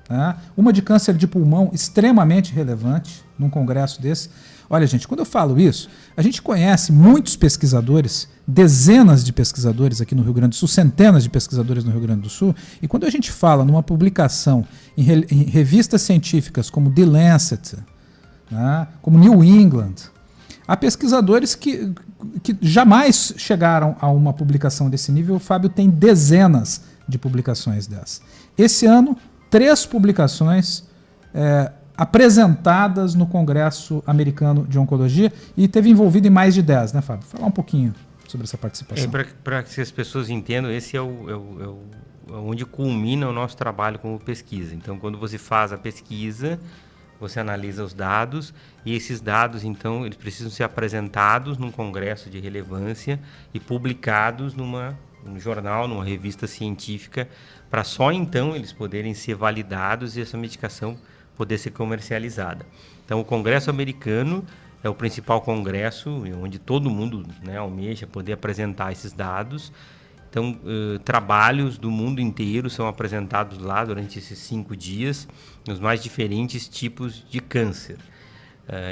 tá? Uma de câncer de pulmão extremamente relevante num congresso desse. Olha, gente, quando eu falo isso, a gente conhece muitos pesquisadores, dezenas de pesquisadores aqui no Rio Grande do Sul, centenas de pesquisadores no Rio Grande do Sul, e quando a gente fala numa publicação em revistas científicas como The Lancet, né, como New England, há pesquisadores que jamais chegaram a uma publicação desse nível. O Fábio tem dezenas de publicações dessas. Esse ano, 3 publicações apresentadas no Congresso Americano de Oncologia e teve envolvido em mais de 10, né, Fábio? Falar um pouquinho sobre essa participação. Para que as pessoas entendam, esse é onde culmina o nosso trabalho como pesquisa. Então, quando você faz a pesquisa, você analisa os dados e esses dados, então, eles precisam ser apresentados num congresso de relevância e publicados num jornal, numa revista científica, para só então eles poderem ser validados e essa medicação poder ser comercializada. Então, o Congresso Americano é o principal congresso onde todo mundo, né, almeja poder apresentar esses dados. Então, trabalhos do mundo inteiro são apresentados lá durante esses 5 dias, nos mais diferentes tipos de câncer.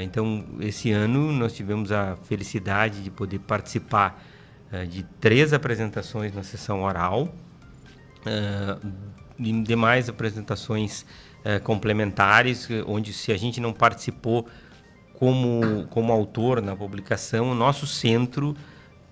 Então, esse ano nós tivemos a felicidade de poder participar de 3 apresentações na sessão oral, e demais apresentações complementares, onde se a gente não participou como autor na publicação, o nosso centro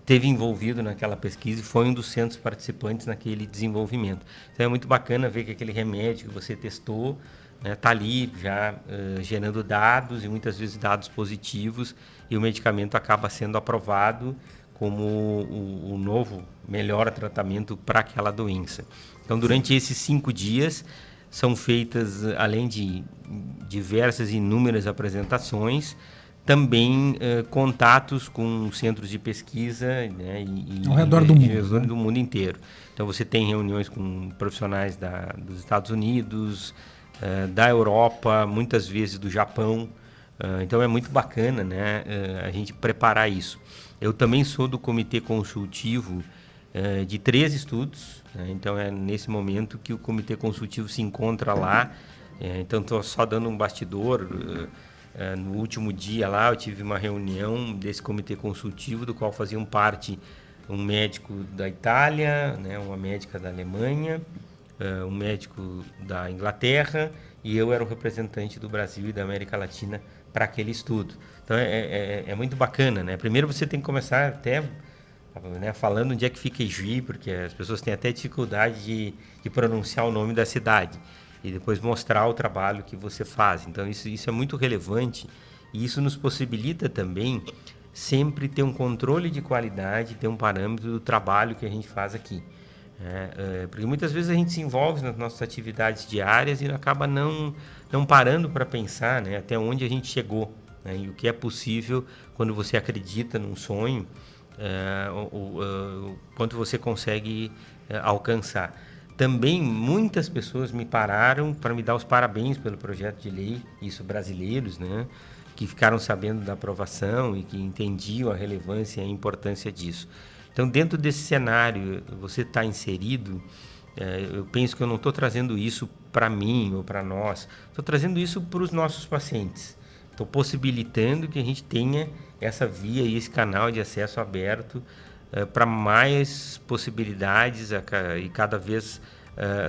esteve envolvido naquela pesquisa e foi um dos centros participantes naquele desenvolvimento. Então é muito bacana ver que aquele remédio que você testou está ali já gerando dados e muitas vezes dados positivos e o medicamento acaba sendo aprovado como o novo melhor tratamento para aquela doença. Então durante esses 5 dias são feitas, além de diversas e inúmeras apresentações, também contatos com centros de pesquisa, né, ao redor do mundo inteiro. Então você tem reuniões com profissionais dos Estados Unidos, da Europa, muitas vezes do Japão. Então é muito bacana, né, a gente preparar isso. Eu também sou do comitê consultivo de 3 estudos, né, então é nesse momento que o comitê consultivo se encontra lá. Então estou só dando um bastidor. No último dia lá eu tive uma reunião desse comitê consultivo, do qual faziam parte um médico da Itália, né, uma médica da Alemanha, um médico da Inglaterra, e eu era o representante do Brasil e da América Latina para aquele estudo. Então é muito bacana, né? Primeiro você tem que começar até, né, falando onde é que fica Ijuí, porque as pessoas têm até dificuldade de pronunciar o nome da cidade. E depois mostrar o trabalho que você faz. Então isso é muito relevante e isso nos possibilita também sempre ter um controle de qualidade, ter um parâmetro do trabalho que a gente faz aqui. Porque muitas vezes a gente se envolve nas nossas atividades diárias e acaba não parando para pensar, né, até onde a gente chegou, né, e o que é possível quando você acredita num sonho, quanto você consegue alcançar. Também muitas pessoas me pararam para me dar os parabéns pelo projeto de lei, isso brasileiros, né, que ficaram sabendo da aprovação e que entendiam a relevância e a importância disso. Então, dentro desse cenário, você está inserido, eu penso que eu não estou trazendo isso para mim ou para nós, estou trazendo isso para os nossos pacientes. Estou possibilitando que a gente tenha essa via e esse canal de acesso aberto para mais possibilidades e cada vez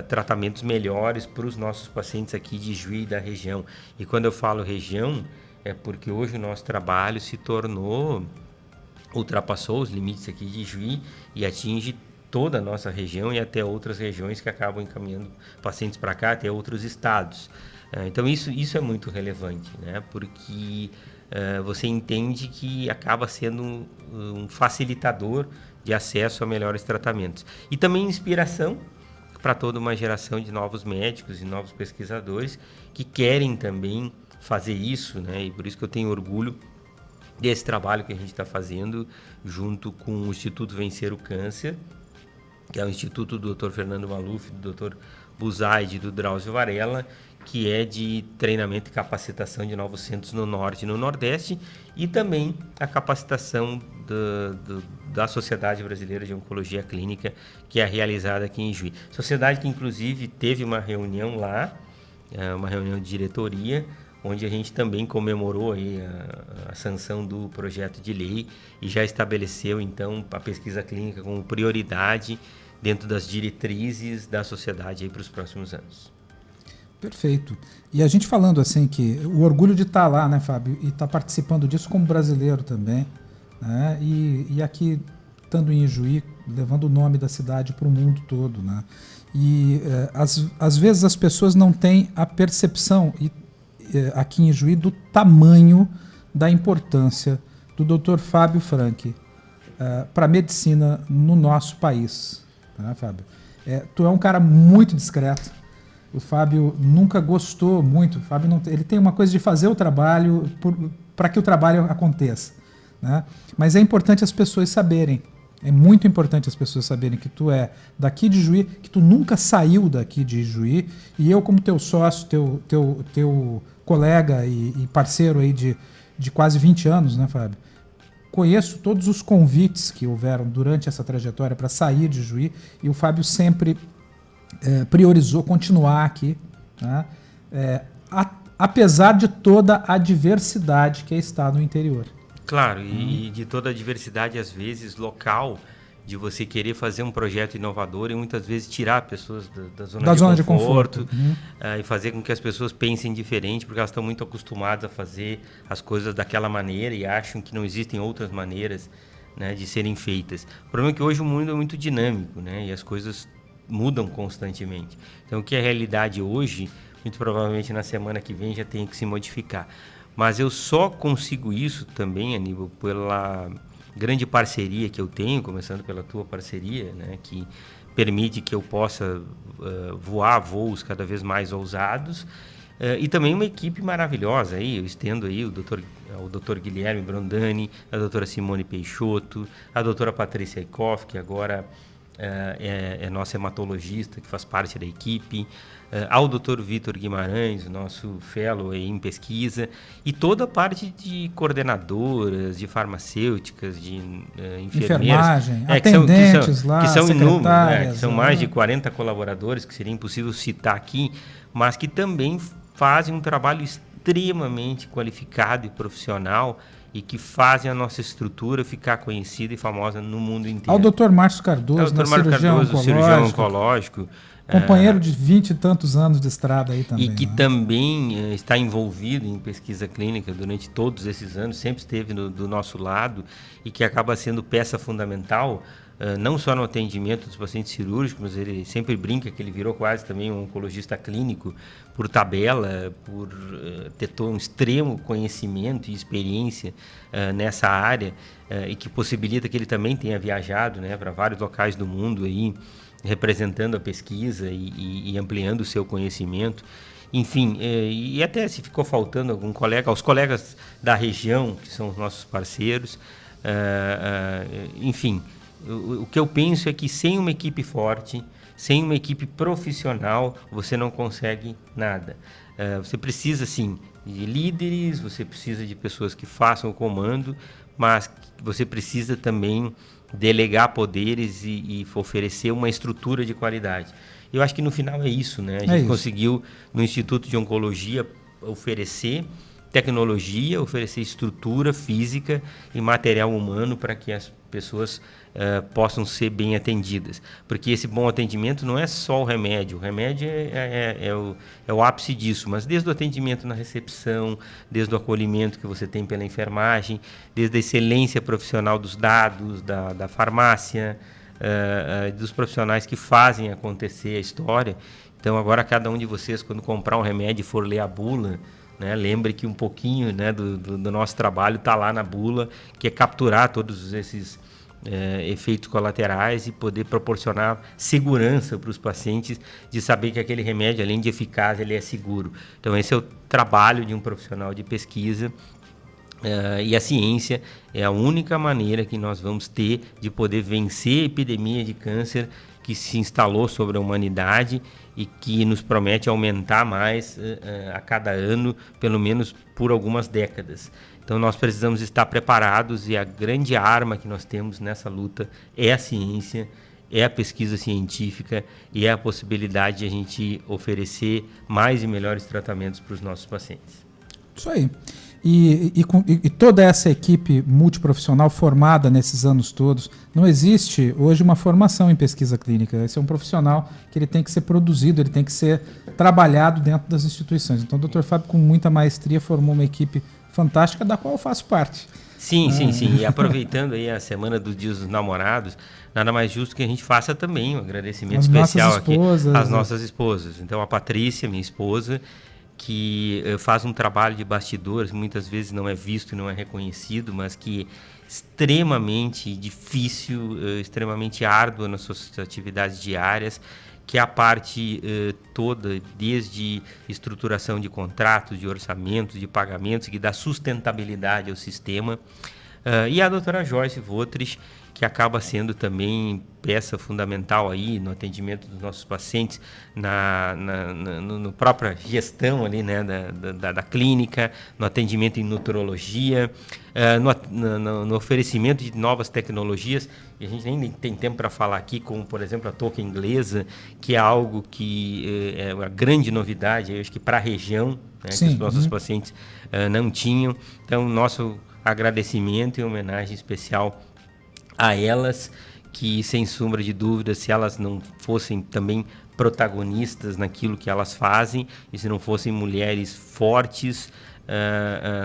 tratamentos melhores para os nossos pacientes aqui de Juí e da região. E quando eu falo região, é porque hoje o nosso trabalho ultrapassou os limites aqui de Juí e atinge toda a nossa região e até outras regiões que acabam encaminhando pacientes para cá, até outros estados. Então isso é muito relevante, né? Porque você entende que acaba sendo um facilitador de acesso a melhores tratamentos. E também inspiração, para toda uma geração de novos médicos e novos pesquisadores que querem também fazer isso, né? E por isso que eu tenho orgulho desse trabalho que a gente está fazendo junto com o Instituto Vencer o Câncer, que é o Instituto do Dr. Fernando Maluf, do Dr. Buzaide e do Drauzio Varela, que é de treinamento e capacitação de novos centros no Norte e no Nordeste, e também a capacitação da Sociedade Brasileira de Oncologia Clínica, que é realizada aqui em Juí. Sociedade que, inclusive, teve uma reunião lá, uma reunião de diretoria, onde a gente também comemorou aí a sanção do projeto de lei e já estabeleceu, então, a pesquisa clínica como prioridade dentro das diretrizes da sociedade para os próximos anos. Perfeito. E a gente falando assim que o orgulho de estar lá, né, Fábio, e estar participando disso como brasileiro também, né, e aqui estando em Ijuí, levando o nome da cidade para o mundo todo, né, e às vezes as pessoas não têm a percepção aqui em Ijuí do tamanho da importância do Dr. Fábio Franck para a medicina no nosso país, né, Fábio? Tu é um cara muito discreto. O Fábio nunca gostou muito. O Fábio ele tem uma coisa de fazer o trabalho para que o trabalho aconteça, né? Mas é importante as pessoas saberem. É muito importante as pessoas saberem que tu é daqui de Juí, que tu nunca saiu daqui de Juí, e eu, como teu sócio, teu colega e parceiro aí de quase 20 anos, né, Fábio? Conheço todos os convites que houveram durante essa trajetória para sair de Juí, e o Fábio sempre priorizou continuar aqui, né? Apesar de toda a diversidade que está no interior. Claro, e de toda a diversidade, às vezes, local, de você querer fazer um projeto inovador e muitas vezes tirar pessoas da zona de conforto. E fazer com que as pessoas pensem diferente, porque elas estão muito acostumadas a fazer as coisas daquela maneira e acham que não existem outras maneiras, né, de serem feitas. O problema é que hoje o mundo é muito dinâmico, né, e as coisas mudam constantemente. Então, o que é realidade hoje, muito provavelmente na semana que vem já tem que se modificar. Mas eu só consigo isso também, Aníbal, pela grande parceria que eu tenho, começando pela tua parceria, né, que permite que eu possa voar voos cada vez mais ousados, e também uma equipe maravilhosa. Aí, eu estendo aí o Dr. Guilherme Brondani, a doutora Simone Peixoto, a doutora Patrícia Eikoff, que agora é nossa hematologista, que faz parte da equipe, ao Dr. Vitor Guimarães, nosso fellow aí em pesquisa, e toda a parte de coordenadoras, de farmacêuticas, de enfermeiras. Enfermagem, atendentes que são inúmeros, que são mais de 40 colaboradores, que seria impossível citar aqui, mas que também fazem um trabalho extremamente qualificado e profissional, e que fazem a nossa estrutura ficar conhecida e famosa no mundo inteiro. Ao Dr. Márcio Cardoso, cirurgião oncológico. Companheiro de 20 e tantos anos de estrada aí também. E que também está envolvido em pesquisa clínica durante todos esses anos, sempre esteve do nosso lado e que acaba sendo peça fundamental, não só no atendimento dos pacientes cirúrgicos, mas ele sempre brinca que ele virou quase também um oncologista clínico por tabela, por ter todo um extremo conhecimento e experiência nessa área, e que possibilita que ele também tenha viajado, né, para vários locais do mundo aí, representando a pesquisa e ampliando o seu conhecimento. Enfim, e até se ficou faltando algum colega, os colegas da região, que são os nossos parceiros, enfim, o que eu penso é que sem uma equipe forte, sem uma equipe profissional, você não consegue nada. Você precisa, sim, de líderes, você precisa de pessoas que façam o comando, mas você precisa também delegar poderes e oferecer uma estrutura de qualidade. Eu acho que no final é isso, né? A gente conseguiu, no Instituto de Oncologia, oferecer tecnologia, oferecer estrutura física e material humano para que as pessoas possam ser bem atendidas. Porque esse bom atendimento não é só o remédio é o ápice disso, mas desde o atendimento na recepção, desde o acolhimento que você tem pela enfermagem, desde a excelência profissional dos dados, da farmácia, dos profissionais que fazem acontecer a história. Então agora cada um de vocês, quando comprar um remédio e for ler a bula, né, lembre que um pouquinho, né, do nosso trabalho está lá na bula, que é capturar todos esses efeitos colaterais e poder proporcionar segurança para os pacientes de saber que aquele remédio, além de eficaz, ele é seguro. Então esse é o trabalho de um profissional de pesquisa. E a ciência é a única maneira que nós vamos ter de poder vencer a epidemia de câncer que se instalou sobre a humanidade e que nos promete aumentar mais a cada ano, pelo menos por algumas décadas. Então nós precisamos estar preparados e a grande arma que nós temos nessa luta é a ciência, é a pesquisa científica e é a possibilidade de a gente oferecer mais e melhores tratamentos para os nossos pacientes. Isso aí. E toda essa equipe multiprofissional formada nesses anos todos, não existe hoje uma formação em pesquisa clínica. Esse é um profissional que ele tem que ser produzido, ele tem que ser trabalhado dentro das instituições. Então o Dr. Fábio, com muita maestria, formou uma equipe fantástica, da qual eu faço parte. Sim. E aproveitando aí a Semana dos Dias dos Namorados, nada mais justo que a gente faça também um agradecimento especial aqui às nossas esposas. Então a Patrícia, minha esposa, que faz um trabalho de bastidores, muitas vezes não é visto e não é reconhecido, mas que é extremamente difícil, extremamente árdua nas suas atividades diárias, que é a parte toda, desde estruturação de contratos, de orçamentos, de pagamentos, que dá sustentabilidade ao sistema. E a doutora Joyce Votrich, que acaba sendo também peça fundamental aí no atendimento dos nossos pacientes, na própria gestão ali, né, da clínica, no atendimento em nutrologia, no oferecimento de novas tecnologias. E a gente nem tem tempo para falar aqui, como, por exemplo, a touca inglesa, que é algo que é uma grande novidade, eu acho que para a região, né, que os nossos pacientes não tinham. Então, nosso agradecimento e homenagem especial a elas, que sem sombra de dúvida, se elas não fossem também protagonistas naquilo que elas fazem, e se não fossem mulheres fortes,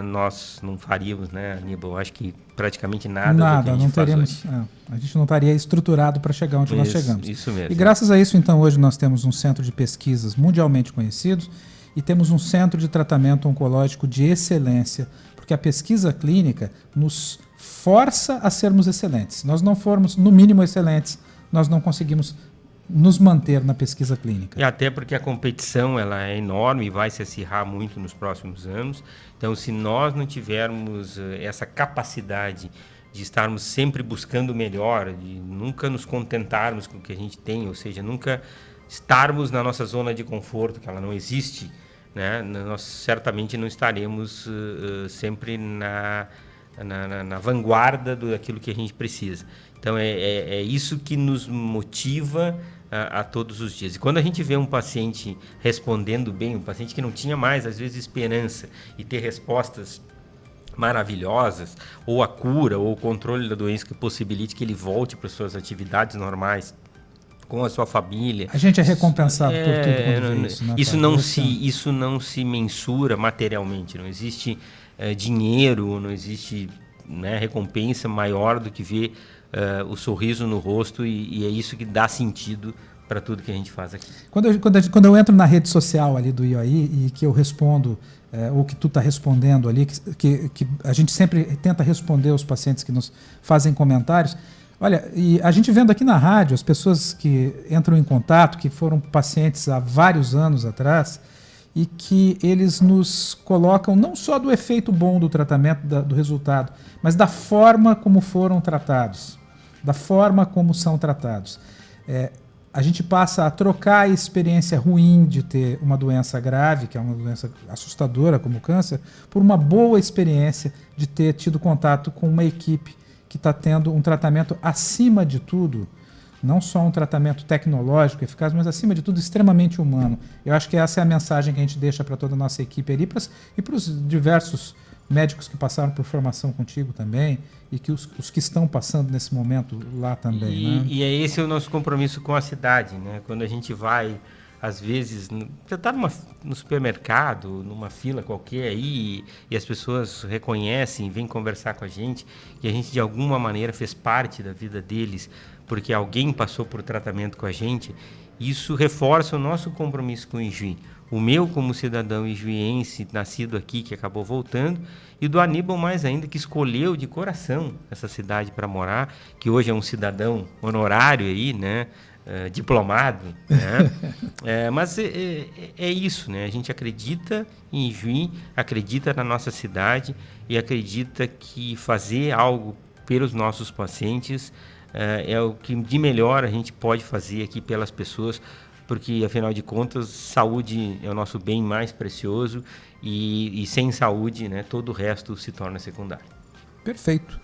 nós não faríamos, né, Aníbal? Acho que praticamente nada do que a gente não faz teríamos, hoje. A gente não estaria estruturado para chegar onde nós chegamos. Isso mesmo. E graças a isso, então, hoje nós temos um centro de pesquisas mundialmente conhecido e temos um centro de tratamento oncológico de excelência, porque a pesquisa clínica nos força a sermos excelentes. Se nós não formos, no mínimo, excelentes, nós não conseguimos nos manter na pesquisa clínica. E até porque a competição ela é enorme e vai se acirrar muito nos próximos anos. Então, se nós não tivermos essa capacidade de estarmos sempre buscando o melhor, de nunca nos contentarmos com o que a gente tem, ou seja, nunca estarmos na nossa zona de conforto, que ela não existe, né? Nós certamente não estaremos sempre na vanguarda daquilo que a gente precisa. Então é isso que nos motiva a todos os dias. E quando a gente vê um paciente respondendo bem, um paciente que não tinha mais, às vezes, esperança e ter respostas maravilhosas, ou a cura, ou o controle da doença que possibilite que ele volte para as suas atividades normais, com a sua família. A gente é recompensado por tudo quando vê isso, né? Isso não se mensura materialmente, não existe dinheiro, não existe, né, recompensa maior do que ver o sorriso no rosto, e é isso que dá sentido para tudo que a gente faz aqui. Quando eu entro na rede social ali do IOI e que eu respondo, ou que tu está respondendo ali, que a gente sempre tenta responder os pacientes que nos fazem comentários. Olha, e a gente vendo aqui na rádio, as pessoas que entram em contato, que foram pacientes há vários anos atrás, e que eles nos colocam não só do efeito bom do tratamento, do resultado, mas da forma como foram tratados, da forma como são tratados. A gente passa a trocar a experiência ruim de ter uma doença grave, que é uma doença assustadora como o câncer, por uma boa experiência de ter tido contato com uma equipe que está tendo um tratamento acima de tudo, não só um tratamento tecnológico eficaz, mas acima de tudo extremamente humano. Eu acho que essa é a mensagem que a gente deixa para toda a nossa equipe ali e para os diversos médicos que passaram por formação contigo também e que os que estão passando nesse momento lá também. E é esse o nosso compromisso com a cidade, né? Quando a gente vai, às vezes, você está no supermercado, numa fila qualquer aí, e as pessoas reconhecem, vêm conversar com a gente, e a gente de alguma maneira fez parte da vida deles, porque alguém passou por tratamento com a gente. Isso reforça o nosso compromisso com o Ijuí. o meu como cidadão ijuiense, nascido aqui, que acabou voltando, e do Aníbal mais ainda, que escolheu de coração essa cidade para morar, que hoje é um cidadão honorário aí, né? Diplomado, né? Mas é isso, né? A gente acredita em Ijuí, acredita na nossa cidade e acredita que fazer algo pelos nossos pacientes é o que de melhor a gente pode fazer aqui pelas pessoas, porque afinal de contas saúde é o nosso bem mais precioso e sem saúde, né, todo o resto se torna secundário. Perfeito.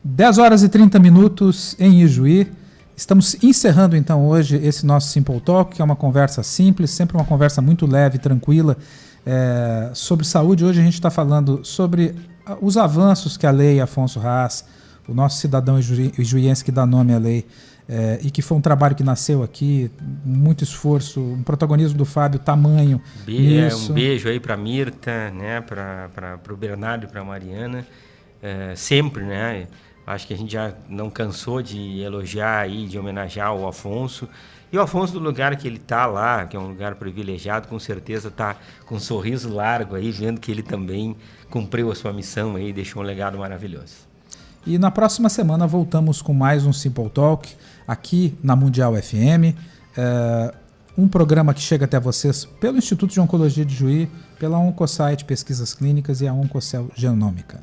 10h30 em Ijuí. Estamos encerrando então hoje esse nosso Simple Talk, que é uma conversa simples, sempre uma conversa muito leve, tranquila, sobre saúde. Hoje a gente está falando sobre os avanços que a lei Afonso Haas, o nosso cidadão ijuiense que dá nome à lei, e que foi um trabalho que nasceu aqui, muito esforço, um protagonismo do Fábio tamanho. Um beijo aí para a Mirta, né, para o Bernardo e para a Mariana, sempre, né? Acho que a gente já não cansou de elogiar e de homenagear o Afonso. E o Afonso, do lugar que ele está lá, que é um lugar privilegiado, com certeza está com um sorriso largo aí, vendo que ele também cumpriu a sua missão aí e deixou um legado maravilhoso. E na próxima semana voltamos com mais um Simple Talk aqui na Mundial FM. Um programa que chega até vocês pelo Instituto de Oncologia de Juí, pela Oncosite Pesquisas Clínicas e a Oncocell Genômica.